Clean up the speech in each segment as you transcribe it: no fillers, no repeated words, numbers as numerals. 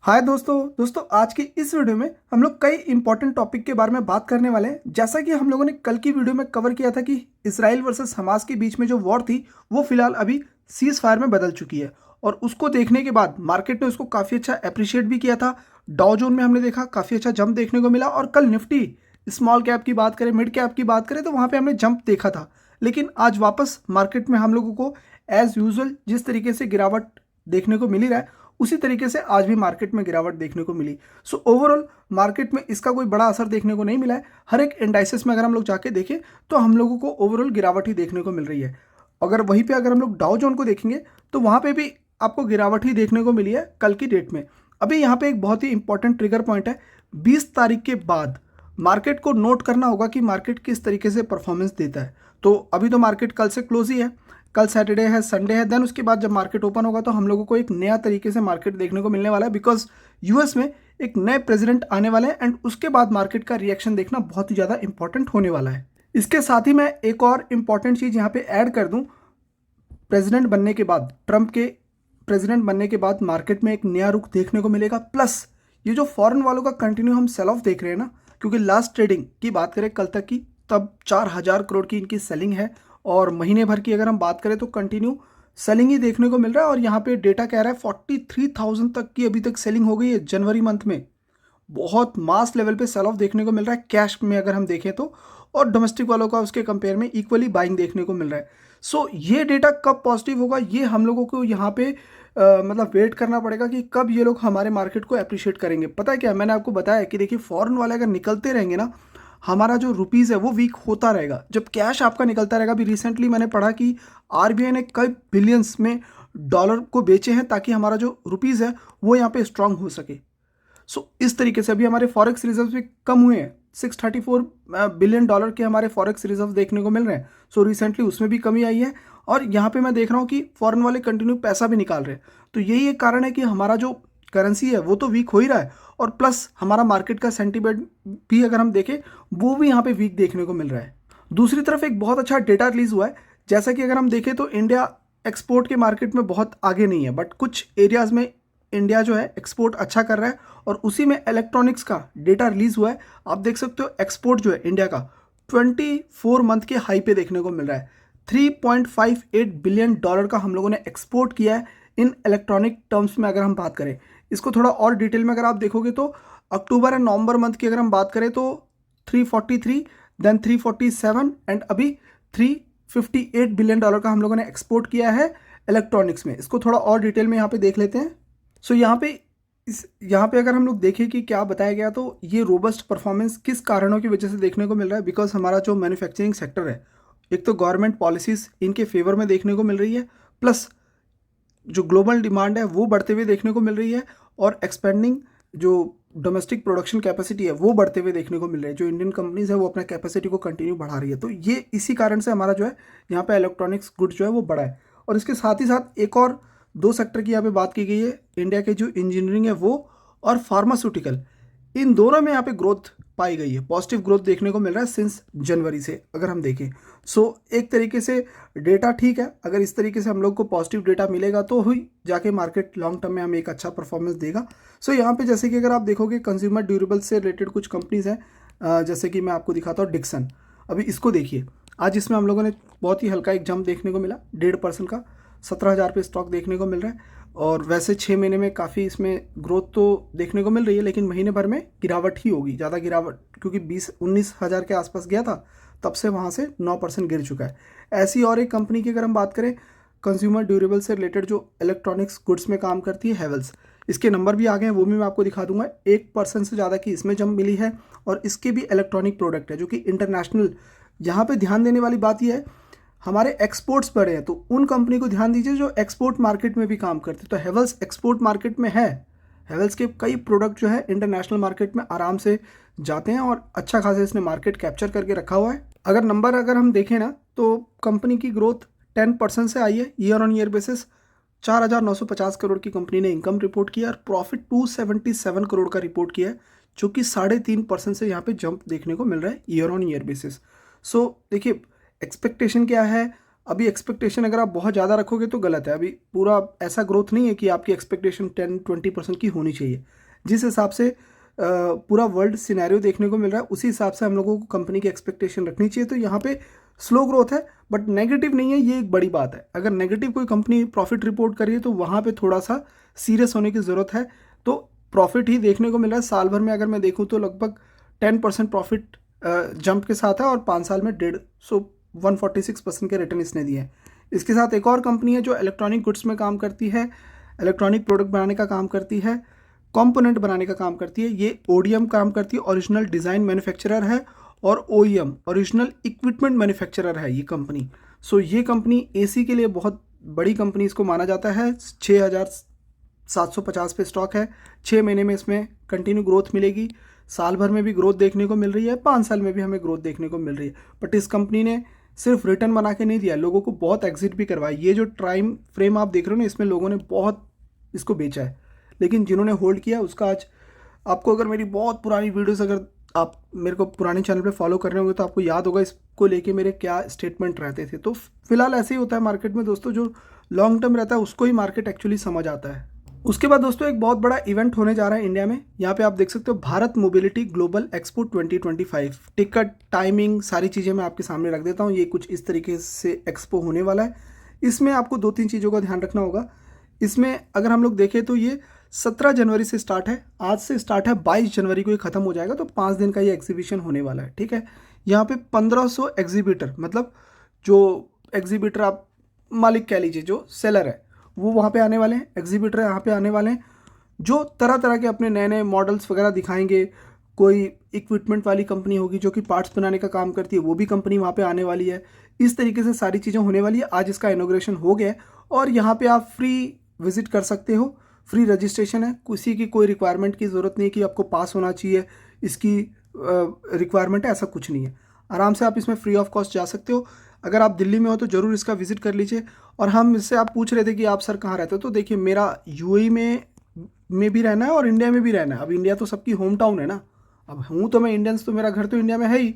हाय दोस्तों आज की इस वीडियो में हम लोग कई इंपॉर्टेंट टॉपिक के बारे में बात करने वाले हैं। जैसा कि हम लोगों ने कल की वीडियो में कवर किया था कि इसराइल वर्सेस हमास के बीच में जो वॉर थी वो फिलहाल अभी सीज फायर में बदल चुकी है, और उसको देखने के बाद मार्केट ने उसको काफ़ी अच्छा अप्रिशिएट भी किया था। डाउ जोन में हमने देखा काफ़ी अच्छा जंप देखने को मिला, और कल निफ्टी स्मॉल कैप की बात करें, मिड कैप की बात करें तो वहाँ पर हमने जंप देखा था। लेकिन आज वापस मार्केट में हम लोगों को एज यूजल जिस तरीके से गिरावट देखने को मिली रहा है, उसी तरीके से आज भी मार्केट में गिरावट देखने को मिली। सो ओवरऑल मार्केट में इसका कोई बड़ा असर देखने को नहीं मिला है। हर एक इंडाइसेस में अगर हम लोग जाके देखें तो हम लोगों को ओवरऑल गिरावट ही देखने को मिल रही है। अगर वहीं पे अगर हम लोग डाउ जोन को देखेंगे तो वहाँ पे भी आपको गिरावट ही देखने को मिली है कल की डेट में। अभी यहाँ पे एक बहुत ही इंपॉर्टेंट ट्रिगर पॉइंट है, 20 तारीख के बाद मार्केट को नोट करना होगा कि मार्केट किस तरीके से परफॉर्मेंस देता है। तो अभी तो मार्केट कल से क्लोज ही है, कल सैटरडे है, संडे है, देन उसके बाद जब मार्केट ओपन होगा तो हम लोगों को एक नया तरीके से मार्केट देखने को मिलने वाला है, बिकॉज यूएस में एक नए प्रेसिडेंट आने वाले हैं एंड उसके बाद मार्केट का रिएक्शन देखना बहुत ही ज़्यादा इंपॉर्टेंट होने वाला है। इसके साथ ही मैं एक और इम्पॉर्टेंट चीज़ यहाँ पे ऐड कर दूँ। प्रेसिडेंट बनने के बाद, ट्रंप के प्रेसिडेंट बनने के बाद मार्केट में एक नया रुख देखने को मिलेगा। प्लस ये जो फॉरेन वालों का कंटिन्यू हम सेल ऑफ देख रहे हैं ना, क्योंकि लास्ट ट्रेडिंग की बात करें कल तक की, तब 4,000 करोड़ की इनकी सेलिंग है, और महीने भर की अगर हम बात करें तो कंटिन्यू सेलिंग ही देखने को मिल रहा है। और यहाँ पे डेटा कह रहा है 43,000 तक की अभी तक सेलिंग हो गई है जनवरी मंथ में। बहुत मास लेवल पे सेल ऑफ देखने को मिल रहा है कैश में अगर हम देखें तो, और डोमेस्टिक वालों का उसके कंपेयर में इक्वली बाइंग देखने को मिल रहा है। सो ये डेटा कब पॉजिटिव होगा, ये हम लोगों को यहाँ पे मतलब वेट करना पड़ेगा कि कब ये लोग हमारे मार्केट को अप्रिशिएट करेंगे। पता है क्या, मैंने आपको बताया कि देखिए फॉरेन वाले अगर निकलते रहेंगे ना, हमारा जो रुपीज़ है वो वीक होता रहेगा जब कैश आपका निकलता रहेगा। अभी रिसेंटली मैंने पढ़ा कि आरबीआई ने कई बिलियंस में डॉलर को बेचे हैं ताकि हमारा जो रुपीज़ है वो यहाँ पे स्ट्रांग हो सके। सो इस तरीके से अभी हमारे फॉरेक्स रिजर्व भी कम हुए हैं, 634 बिलियन डॉलर के हमारे फॉरेक्स रिजर्व देखने को मिल रहे हैं। सो रिसेंटली उसमें भी कमी आई है, और यहाँ पे मैं देख रहा हूँ कि फॉरेन वाले कंटिन्यू पैसा भी निकाल रहे हैं। तो यही एक कारण है कि हमारा जो करेंसी है वो तो वीक हो ही रहा है, और प्लस हमारा मार्केट का सेंटीमेंट भी अगर हम देखें वो भी यहाँ पे वीक देखने को मिल रहा है। दूसरी तरफ एक बहुत अच्छा डेटा रिलीज हुआ है, जैसा कि अगर हम देखें तो इंडिया एक्सपोर्ट के मार्केट में बहुत आगे नहीं है, बट कुछ एरियाज में इंडिया जो है एक्सपोर्ट अच्छा कर रहा है, और उसी में इलेक्ट्रॉनिक्स का डेटा रिलीज हुआ है। आप देख सकते हो एक्सपोर्ट जो है इंडिया का 24 मंथ के हाई पे देखने को मिल रहा है। 3.58 बिलियन डॉलर का हम लोगों ने एक्सपोर्ट किया है इन इलेक्ट्रॉनिक टर्म्स में। अगर हम बात करें इसको थोड़ा और डिटेल में अगर आप देखोगे तो अक्टूबर एंड नवंबर मंथ की अगर हम बात करें तो 343, देन 347 एंड अभी 358 बिलियन डॉलर का हम लोगों ने एक्सपोर्ट किया है इलेक्ट्रॉनिक्स में। इसको थोड़ा और डिटेल में यहाँ पे देख लेते हैं। सो यहाँ पे अगर हम लोग देखें कि क्या बताया गया, तो ये रोबस्ट परफॉर्मेंस किस कारणों की वजह से देखने को मिल रहा है। बिकॉज हमारा जो मैन्युफैक्चरिंग सेक्टर है, एक तो गवर्नमेंट पॉलिसीज़ इनके फेवर में देखने को मिल रही है, प्लस जो ग्लोबल डिमांड है वो बढ़ते हुए देखने को मिल रही है, और एक्सपेंडिंग जो डोमेस्टिक प्रोडक्शन कैपेसिटी है वो बढ़ते हुए देखने को मिल रही है। जो इंडियन कंपनीज है वो अपना कैपेसिटी को कंटिन्यू बढ़ा रही है। तो ये इसी कारण से हमारा जो है यहाँ पे इलेक्ट्रॉनिक्स गुड्स जो है वो बढ़ा है। और इसके साथ ही साथ एक और दो सेक्टर की यहाँ पे बात की गई है, इंडिया के जो इंजीनियरिंग है वो, और फार्मास्यूटिकल, इन दोनों में यहाँ पे ग्रोथ पाई गई है। पॉजिटिव ग्रोथ देखने को मिल रहा है सिंस जनवरी से अगर हम देखें। सो एक तरीके से डेटा ठीक है, अगर इस तरीके से हम लोग को पॉजिटिव डेटा मिलेगा तो ही जाके मार्केट लॉन्ग टर्म में हमें एक अच्छा परफॉर्मेंस देगा। सो यहाँ पे जैसे कि अगर आप देखोगे कंज्यूमर ड्यूरेबल से रिलेटेड कुछ कंपनीज हैं, जैसे कि मैं आपको दिखाता हूँ डिक्सन। अभी इसको देखिए, आज इसमें हम लोगों ने बहुत ही हल्का एक जंप देखने को मिला 1.5% का, 17,000 पे स्टॉक देखने को मिल रहा है। और वैसे 6 महीने में काफ़ी इसमें ग्रोथ तो देखने को मिल रही है, लेकिन महीने भर में गिरावट ही होगी, ज़्यादा गिरावट, क्योंकि 19,000 के आसपास गया था, तब से वहाँ से 9% गिर चुका है। ऐसी और एक कंपनी की अगर हम बात करें कंज्यूमर ड्यूरेबल से रिलेटेड जो इलेक्ट्रॉनिक्स गुड्स में काम करती है, हेवल्स, इसके नंबर भी आ गए हैं, वो भी मैं आपको दिखा दूंगा। 1% से ज़्यादा की इसमें जंप मिली है, और इसके भी इलेक्ट्रॉनिक प्रोडक्ट है जो कि इंटरनेशनल। यहाँ पे ध्यान देने वाली बात यह है, हमारे एक्सपोर्ट्स बढ़े हैं, तो उन कंपनी को ध्यान दीजिए जो एक्सपोर्ट मार्केट में भी काम करते हैं। तो हेवल्स एक्सपोर्ट मार्केट में है, हेवल्स के कई प्रोडक्ट जो है इंटरनेशनल मार्केट में आराम से जाते हैं, और अच्छा खासा इसने मार्केट कैप्चर करके रखा हुआ है। अगर हम देखें ना, तो कंपनी की ग्रोथ 10% से आई है year on year basis. 4,950 crore की कंपनी ने इनकम रिपोर्ट किया, और प्रॉफिट 277 करोड़ का रिपोर्ट किया है, जो कि 3.5% से यहाँ पे जंप देखने को मिल रहा है ईयर ऑन ईयर बेसिस। सो देखिए एक्सपेक्टेशन क्या है, अभी एक्सपेक्टेशन अगर आप बहुत ज़्यादा रखोगे तो गलत है। अभी पूरा ऐसा ग्रोथ नहीं है कि आपकी एक्सपेक्टेशन 10-20% की होनी चाहिए। जिस हिसाब से पूरा वर्ल्ड सिनेरियो देखने को मिल रहा है उसी हिसाब से हम लोगों को कंपनी की एक्सपेक्टेशन रखनी चाहिए। तो यहाँ पे स्लो ग्रोथ है बट नेगेटिव नहीं है, ये एक बड़ी बात है। अगर नेगेटिव कोई कंपनी प्रॉफिट रिपोर्ट करी है तो वहाँ पे थोड़ा सा सीरियस होने की ज़रूरत है। तो प्रॉफिट ही देखने को मिल रहा है। साल भर में अगर मैं देखूँ तो लगभग 10% प्रॉफिट जंप के साथ है और 5 साल में 146% के रिटर्न इसने दिए हैं। इसके साथ एक और कंपनी है जो इलेक्ट्रॉनिक गुड्स में काम करती है, इलेक्ट्रॉनिक प्रोडक्ट बनाने का काम करती है, कंपोनेंट बनाने का काम करती है। ये ओडीएम काम करती है, ओरिजिनल डिज़ाइन मैन्युफैक्चरर है, और ओईएम ओरिजिनल इक्विपमेंट मैन्युफैक्चरर है ये कंपनी। सो ये कंपनी एसी के लिए बहुत बड़ी कंपनी इसको माना जाता है। 6,750 पे स्टॉक है। 6 महीने में इसमें कंटिन्यू ग्रोथ मिलेगी, साल भर में भी ग्रोथ देखने को मिल रही है, 5 साल में भी हमें ग्रोथ देखने को मिल रही है। बट इस कंपनी ने सिर्फ रिटर्न बना के नहीं दिया, लोगों को बहुत एग्जिट भी करवाया। ये जो टाइम फ्रेम आप देख रहे हो ना, इसमें लोगों ने बहुत इसको बेचा है, लेकिन जिन्होंने होल्ड किया उसका आज आपको, अगर मेरी बहुत पुरानी वीडियोस अगर आप मेरे को पुराने चैनल पे फॉलो कर रहे होंगे तो आपको याद होगा इसको लेके मेरे क्या स्टेटमेंट रहते थे। तो फिलहाल ऐसे ही होता है मार्केट में दोस्तों, जो लॉन्ग टर्म रहता है उसको ही मार्केट एक्चुअली समझ आता है। उसके बाद दोस्तों एक बहुत बड़ा इवेंट होने जा रहा है इंडिया में। यहाँ पे आप देख सकते हो Bharat mobility global expo 2025। Ticket, timing, सारी चीज़ें मैं आपके सामने रख देता हूँ। ये कुछ इस तरीके से एक्सपो होने वाला है। इसमें आपको 2-3 चीज़ों का ध्यान रखना होगा। इसमें अगर हम लोग देखें तो ये 17 जनवरी से स्टार्ट है, आज से स्टार्ट है, 22 जनवरी को ये ख़त्म हो जाएगा। तो 5 दिन का ये एग्जीबिशन होने वाला है, ठीक है। यहाँ पे 1500 एग्जीबिटर, मतलब जो एग्जीबिटर आप मालिक कह लीजिए, जो सेलर है वो वहाँ पे आने वाले हैं, एग्जीबिटर यहाँ पे आने वाले हैं, जो तरह तरह के अपने नए नए मॉडल्स वगैरह दिखाएंगे। कोई इक्विपमेंट वाली कंपनी होगी जो कि पार्ट्स बनाने का काम करती है, वो भी कंपनी वहाँ पे आने वाली है। इस तरीके से सारी चीज़ें होने वाली है। आज इसका इनॉग्रेशन हो गया है और यहाँ पे आप फ्री विजिट कर सकते हो, फ्री रजिस्ट्रेशन है, किसी की कोई रिक्वायरमेंट की ज़रूरत नहीं है कि आपको पास होना चाहिए, इसकी रिक्वायरमेंट है, ऐसा कुछ नहीं है। आराम से आप इसमें फ्री ऑफ कॉस्ट जा सकते हो। अगर आप दिल्ली में हो तो ज़रूर इसका विजिट कर लीजिए। और हम इससे, आप पूछ रहे थे कि आप सर कहाँ रहते हो, तो देखिए मेरा यूएई में भी रहना है और इंडिया में भी रहना है। अब इंडिया तो सबकी होम टाउन है ना, अब हूँ तो मैं इंडियंस, तो मेरा घर तो इंडिया में है ही,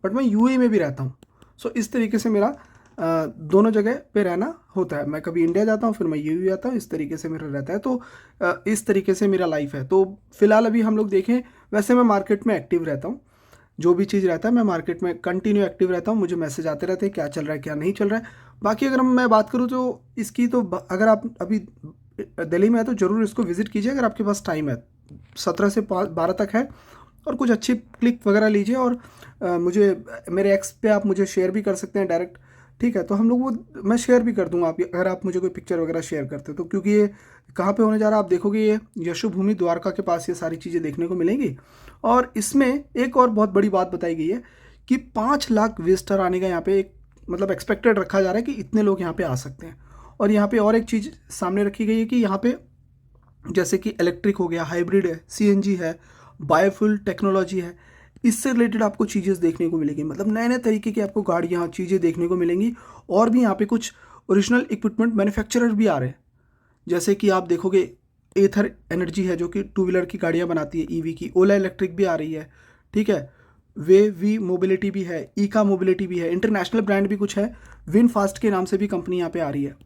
बट मैं यूएई में भी रहता हूँ। सो इस तरीके से मेरा दोनों जगह पे रहना होता है। मैं कभी इंडिया जाता हूँ, फिर मैं यूएई जाता हूँ, इस तरीके से मेरा रहता है। तो इस तरीके से मेरा लाइफ है। तो फिलहाल अभी हम लोग देखें, वैसे मैं मार्केट में एक्टिव रहता हूँ, जो भी चीज़ रहता है मैं मार्केट में कंटिन्यू एक्टिव रहता हूँ। मुझे मैसेज आते रहते हैं क्या चल रहा है क्या नहीं चल रहा है। बाकी अगर मैं बात करूँ तो इसकी, तो अगर आप अभी दिल्ली में है तो ज़रूर इसको विज़िट कीजिए अगर आपके पास टाइम है। 17 से 12 तक है और कुछ अच्छी क्लिक वगैरह लीजिए और मुझे मेरे एक्स पे आप मुझे शेयर भी कर सकते हैं डायरेक्ट, ठीक है। तो हम लोग वो मैं शेयर भी कर दूंगा आप, अगर आप मुझे कोई पिक्चर वगैरह शेयर करते हो तो। क्योंकि ये कहाँ पे होने जा रहा है आप देखोगे, ये यशोभूमि द्वारका के पास ये सारी चीज़ें देखने को मिलेंगी। और इसमें एक और बहुत बड़ी बात बताई गई है कि 5 लाख विजिटर आने का यहाँ पे एक मतलब एक्सपेक्टेड रखा जा रहा है कि इतने लोग यहाँ पे आ सकते हैं। और यहाँ पे और एक चीज़ सामने रखी गई है कि यहाँ पे जैसे कि इलेक्ट्रिक हो गया, हाइब्रिड है, सीएनजी है, बायोफ्यूल टेक्नोलॉजी है, इससे रिलेटेड आपको चीज़ें देखने को मिलेंगी। मतलब नए नए तरीके की आपको गाड़ियाँ, चीज़ें देखने को मिलेंगी। और भी यहाँ पे कुछ ओरिजिनल इक्विपमेंट मैन्युफैक्चरर भी आ रहे हैं, जैसे कि आप देखोगे एथर एनर्जी है जो कि 2 व्हीलर की गाड़ियाँ बनाती है, ईवी की। ओला इलेक्ट्रिक भी आ रही है, ठीक है। वी मोबिलिटी भी है, ईका मोबिलिटी भी है, इंटरनेशनल ब्रांड भी कुछ है, विन फास्ट के नाम से भी कंपनी यहाँ पे आ रही है।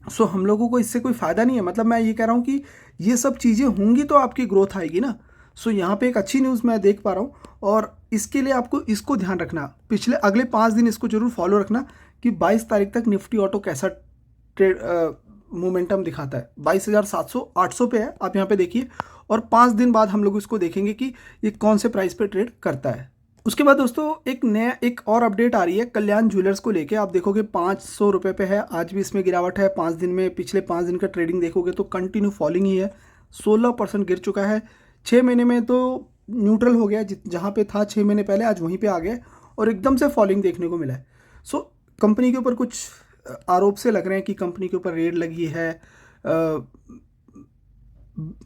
सो हम लोगों को इससे कोई फ़ायदा नहीं है। मतलब मैं ये कह रहा हूँ कि ये सब चीज़ें होंगी तो आपकी ग्रोथ आएगी ना। सो यहाँ पे एक अच्छी न्यूज़ मैं देख पा रहा हूँ और इसके लिए आपको इसको ध्यान रखना, अगले 5 दिन इसको जरूर फॉलो रखना कि 22 तारीख तक निफ्टी ऑटो कैसा ट्रेड मोमेंटम दिखाता है। 22,700-800 पे है, आप यहाँ पे देखिए। और 5 दिन बाद हम लोग इसको देखेंगे कि ये कौन से प्राइस पे ट्रेड करता है। उसके बाद दोस्तों एक और अपडेट आ रही है कल्याण ज्वेलर्स को लेके। आप देखोगे 500 रुपये पे है, आज भी इसमें गिरावट है। 5 दिन में, पिछले 5 दिन का ट्रेडिंग देखोगे तो कंटिन्यू फॉलिंग ही है, 16% गिर चुका है। 6 महीने में तो न्यूट्रल हो गया, जहाँ पे था 6 महीने पहले आज वहीं पे आ गया और एकदम से फॉलिंग देखने को मिला है। सो कंपनी के ऊपर कुछ आरोप से लग रहे हैं कि कंपनी के ऊपर रेड लगी है,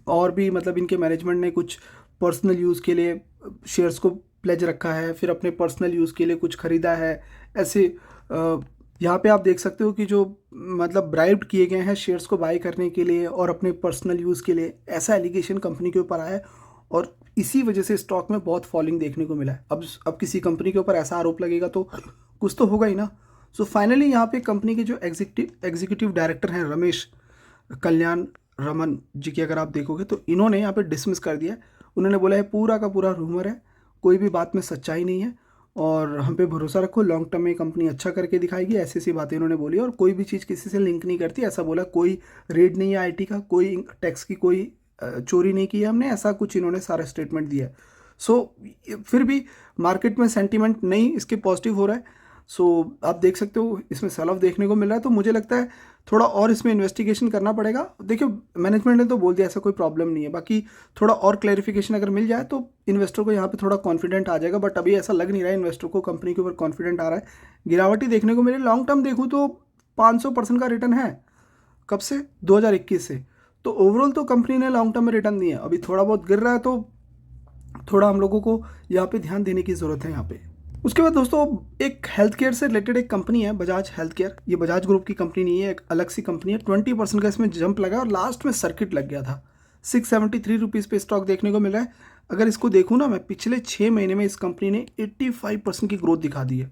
और भी मतलब इनके मैनेजमेंट ने कुछ पर्सनल यूज़ के लिए शेयर्स को प्लेज रखा है, फिर अपने पर्सनल यूज़ के लिए कुछ ख़रीदा है। ऐसे यहाँ पे आप देख सकते हो कि जो मतलब ब्राइब किए गए हैं शेयर्स को बाय करने के लिए और अपने पर्सनल यूज़ के लिए, ऐसा एलिगेशन कंपनी के ऊपर आया है और इसी वजह से स्टॉक में बहुत फॉलिंग देखने को मिला है। अब किसी कंपनी के ऊपर ऐसा आरोप लगेगा तो कुछ तो होगा ही ना। सो फाइनली यहाँ पे कंपनी के जो एग्जीक्यूटिव डायरेक्टर हैं रमेश कल्याण रमन जी की अगर आप देखोगे तो इन्होंने यहाँ पे डिसमिस कर दिया है। उन्होंने बोला है पूरा का पूरा रूमर है, कोई भी बात में सच्चाई नहीं है और हम पे भरोसा रखो, लॉन्ग टर्म में कंपनी अच्छा करके दिखाएगी, ऐसी ऐसी बातें इन्होंने बोली। और कोई भी चीज़ किसी से लिंक नहीं करती, ऐसा बोला। कोई रेड नहीं है आईटी का, कोई टैक्स की कोई चोरी नहीं की है हमने, ऐसा कुछ इन्होंने सारा स्टेटमेंट दिया है। सो फिर भी मार्केट में सेंटीमेंट नहीं इसके पॉजिटिव हो रहा है। सो आप देख सकते हो इसमें सेल ऑफ देखने को मिल रहा है। तो मुझे लगता है थोड़ा और इसमें इन्वेस्टिगेशन करना पड़ेगा। देखियो मैनेजमेंट ने तो बोल दिया ऐसा कोई प्रॉब्लम नहीं है, बाकी थोड़ा और क्लैरिफिकेशन अगर मिल जाए तो इन्वेस्टर को यहाँ पे थोड़ा कॉन्फिडेंट आ जाएगा। बट अभी ऐसा लग नहीं रहा है इन्वेस्टर को कंपनी के ऊपर कॉन्फिडेंट आ रहा है। गिरावट ही देखने को मिले। लॉन्ग टर्म देखूँ तो 500% का रिटर्न है। कब से? 2021 से। तो ओवरऑल तो कंपनी ने लॉन्ग टर्म में रिटर्न दिया है। अभी थोड़ा बहुत गिर रहा है तो थोड़ा हम लोगों को यहाँ पे ध्यान देने की ज़रूरत है यहाँ पे। उसके बाद दोस्तों एक हेल्थ केयर से रिलेटेड एक कंपनी है बजाज हेल्थ केयर। ये बजाज ग्रुप की कंपनी नहीं है, एक अलग सी कंपनी है। 20% का इसमें जंप लगा और लास्ट में सर्किट लग गया था। 673 रुपीज़ पे स्टॉक देखने को मिला है। अगर इसको देखूँ ना मैं, पिछले 6 महीने में इस कंपनी ने 85% की ग्रोथ दिखा दी है।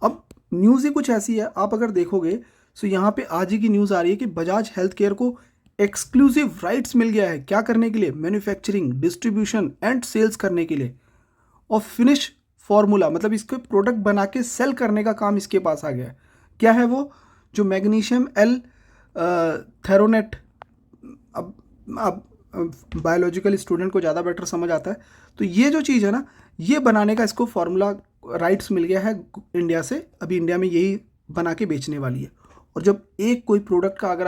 अब न्यूज़ ही कुछ ऐसी है, आप अगर देखोगे तो यहाँ पे आज ही की न्यूज़ आ रही है कि बजाज हेल्थ केयर को एक्सक्लूसिव राइट्स मिल गया है। क्या करने के लिए? मैन्युफैक्चरिंग, डिस्ट्रीब्यूशन एंड सेल्स करने के लिए। और फिनिश फॉर्मूला मतलब इसके प्रोडक्ट बना के सेल करने का काम इसके पास आ गया है। क्या है वो? जो मैग्नीशियम एल थेरोनेट। अब बायोलॉजिकल स्टूडेंट को ज़्यादा बेटर समझ आता है। तो ये जो चीज़ है ना, ये बनाने का इसको फार्मूला राइट्स मिल गया है इंडिया से। अभी इंडिया में यही बना के बेचने वाली है। और जब एक कोई प्रोडक्ट का अगर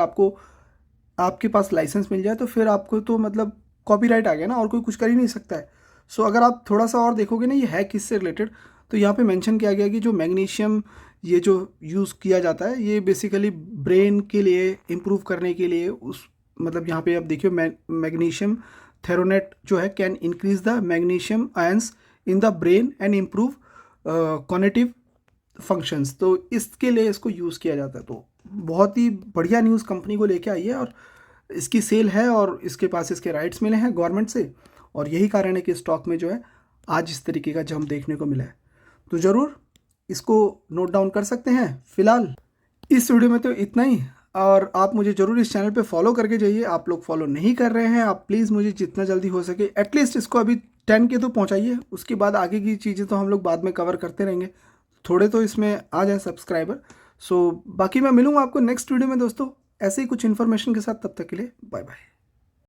आपके पास लाइसेंस मिल जाए तो फिर आपको तो मतलब कॉपीराइट आ गया ना, और कोई कुछ कर ही नहीं सकता है। सो अगर आप थोड़ा सा और देखोगे ना ये है किससे रिलेटेड, तो यहाँ पे मेंशन किया गया कि जो मैग्नीशियम ये जो यूज़ किया जाता है ये बेसिकली ब्रेन के लिए इम्प्रूव करने के लिए उस मतलब यहाँ पे आप देखिए मैग्नीशियम थेरोनेट जो है can increase the magnesium ions in the brain and improve cognitive functions. तो इसके लिए इसको यूज़ किया जाता है। तो बहुत ही बढ़िया न्यूज़ कंपनी को लेके आई है और इसकी सेल है और इसके पास इसके राइट्स मिले हैं गवर्नमेंट से। और यही कारण है कि स्टॉक में जो है आज इस तरीके का जंप देखने को मिला है। तो ज़रूर इसको नोट डाउन कर सकते हैं। फिलहाल इस वीडियो में तो इतना ही। और आप मुझे ज़रूर इस चैनल पे फॉलो करके जाइए। आप लोग फॉलो नहीं कर रहे हैं, आप प्लीज़ मुझे जितना जल्दी हो सके एटलीस्ट इसको अभी 10 के तो पहुंचाइए। उसके बाद आगे की चीज़ें तो हम लोग बाद में कवर करते रहेंगे। थोड़े तो इसमें आ जाए सब्सक्राइबर। सो बाकी मैं मिलूँगा आपको नेक्स्ट वीडियो में दोस्तों ऐसे ही कुछ इन्फॉर्मेशन के साथ। तब तक के लिए बाय बाय।